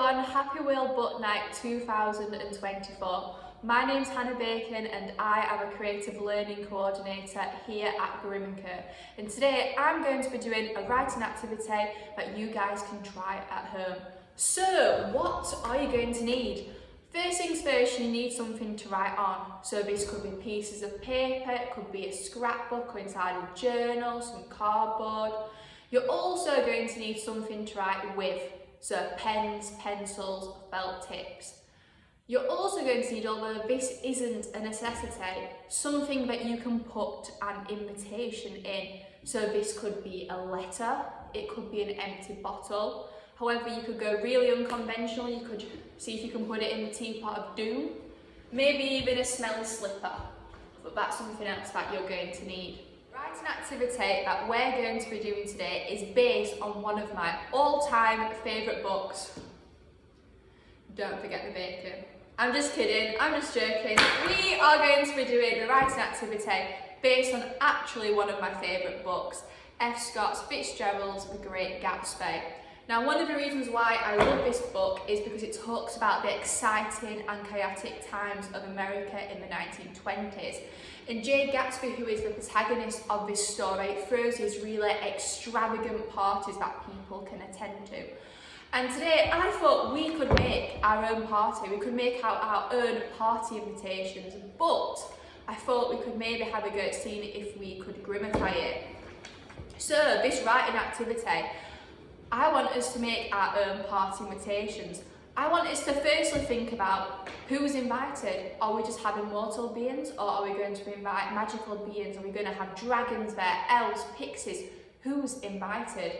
everyone, Happy Whale Butt Night 2024. My name's Hannah Bacon and I am a creative learning coordinator here at Grimm&Co. And today I'm going to be doing a writing activity that you guys can try at home. So what are you going to need? First things first, you need something to write on. So this could be pieces of paper, it could be a scrapbook or inside a journal, some cardboard. You're also going to need something to write with. So pens, pencils, felt tips. You're also going to need, although this isn't a necessity, something that you can put an invitation in. So this could be a letter, it could be an empty bottle. However, you could go really unconventional, you could see if you can put it in the teapot of doom. Maybe even a smelly slipper, but that's something else that you're going to need. Writing activity that we're going to be doing today is based on one of my all-time favourite books. Don't forget the bacon. I'm just kidding, I'm just joking. We are going to be doing the writing activity based on actually one of my favourite books, F. Scott Fitzgerald's The Great Gatsby. Now, one of the reasons why I love this book is because it talks about the exciting and chaotic times of America in the 1920s. And Jay Gatsby, who is the protagonist of this story, throws these really extravagant parties that people can attend to. And today I thought we could make our own party, we could make our own party invitations, but I thought we could maybe have a go at seeing if we could Grimm&Co it. So this writing activity, I want us to make our own party invitations. I want us to firstly think about who's invited. Are we just having mortal beings, or are we going to invite magical beings? Are we going to have dragons there, elves, pixies? Who's invited?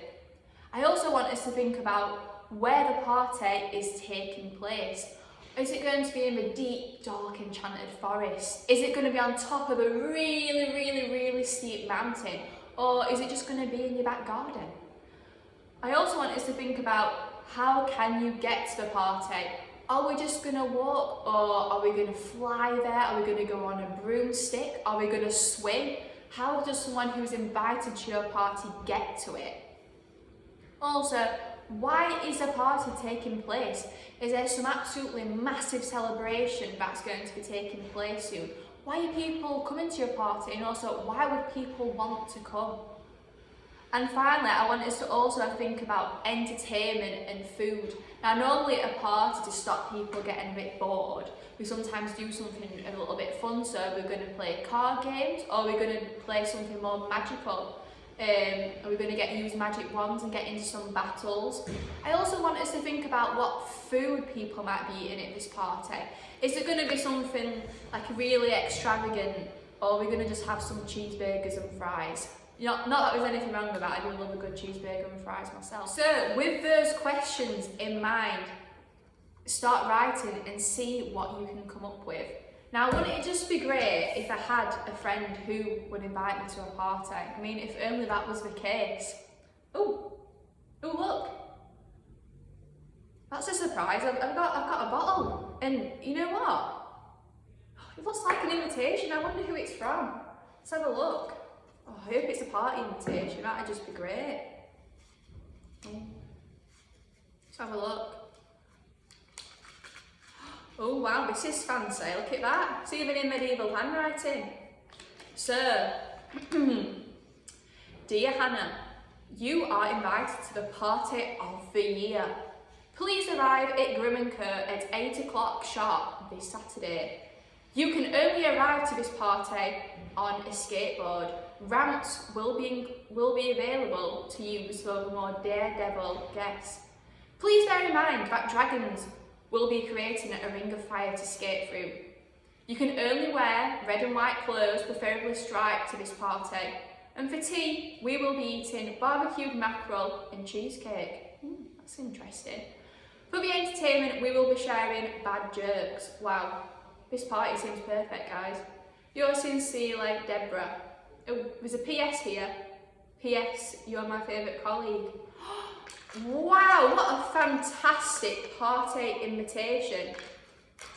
I also want us to think about where the party is taking place. Is it going to be in the deep, dark, enchanted forest? Is it going to be on top of a really steep mountain? Or is it just going to be in your back garden? I also want us to think about how can you get to the party? Are we just going to walk, or are we going to fly there? Are we going to go on a broomstick? Are we going to swim? How does someone who's invited to your party get to it? Also, why is the party taking place? Is there some absolutely massive celebration that's going to be taking place soon? Why are people coming to your party, and also why would people want to come? And finally, I want us to also think about entertainment and food. Now, normally at a party, to stop people getting a bit bored, we sometimes do something a little bit fun. So we're going to play card games, or we're going to play something more magical. Are we going to use magic wands and get into some battles? I also want us to think about what food people might be eating at this party. Is it going to be something like really extravagant, or are we going to just have some cheeseburgers and fries? Not that there's anything wrong with that, I do love a good cheeseburger and fries myself. So with those questions in mind, start writing and see what you can come up with. Now, wouldn't it just be great if I had a friend who would invite me to a party? I mean, if only that was the case. Oh, look. That's a surprise. I've got a bottle. And you know what? It looks like an invitation. I wonder who it's from. Let's have a look. Oh, I hope it's a party invitation. That'd just be great. Let's have a look. Oh wow, this is fancy. Look at that. It's even in medieval handwriting. So, dear Hannah, you are invited to the party of the year. Please arrive at Grimm&Co at 8 o'clock sharp this Saturday. You can only arrive to this party on a skateboard. Ramps will be available to use for the more daredevil guests. Please bear in mind that dragons will be creating a ring of fire to skate through. You can only wear red and white clothes, preferably striped, to this party. And for tea, we will be eating barbecued mackerel and cheesecake. That's interesting. For the entertainment, we will be sharing bad jokes. Wow, this party seems perfect, guys. Yours sincerely, Deborah. Oh, there's a PS here. PS, you're my favourite colleague. Wow, what a fantastic party invitation.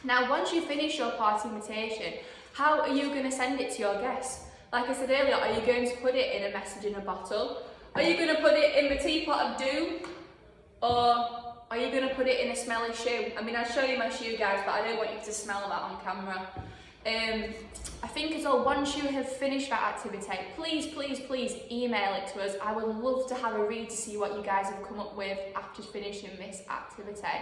Now, once you finish your party invitation, how are you going to send it to your guests? Like I said earlier, are you going to put it in a message in a bottle? Are you going to put it in the teapot of doom? Or Are you going to put it in a smelly shoe? I mean, I'll show you my shoe, guys, but I don't want you to smell that on camera. I think as well, once you have finished that activity, please email it to us. I would love to have a read to see what you guys have come up with after finishing this activity.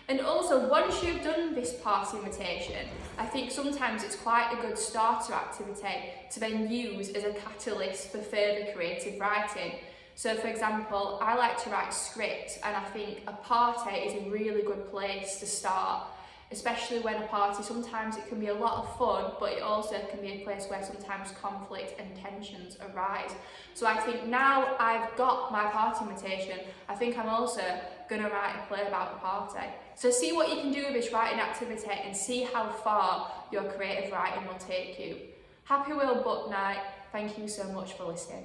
And also, once you've done this party invitation, I think sometimes it's quite a good starter activity to then use as a catalyst for further creative writing. So for example, I like to write scripts, and I think a party is a really good place to start, especially when a party, sometimes it can be a lot of fun, but it also can be a place where sometimes conflict and tensions arise. So I think now I've got my party invitation, I think I'm also going to write a play about the party. So see what you can do with this writing activity and see how far your creative writing will take you. Happy World Book Night. Thank you so much for listening.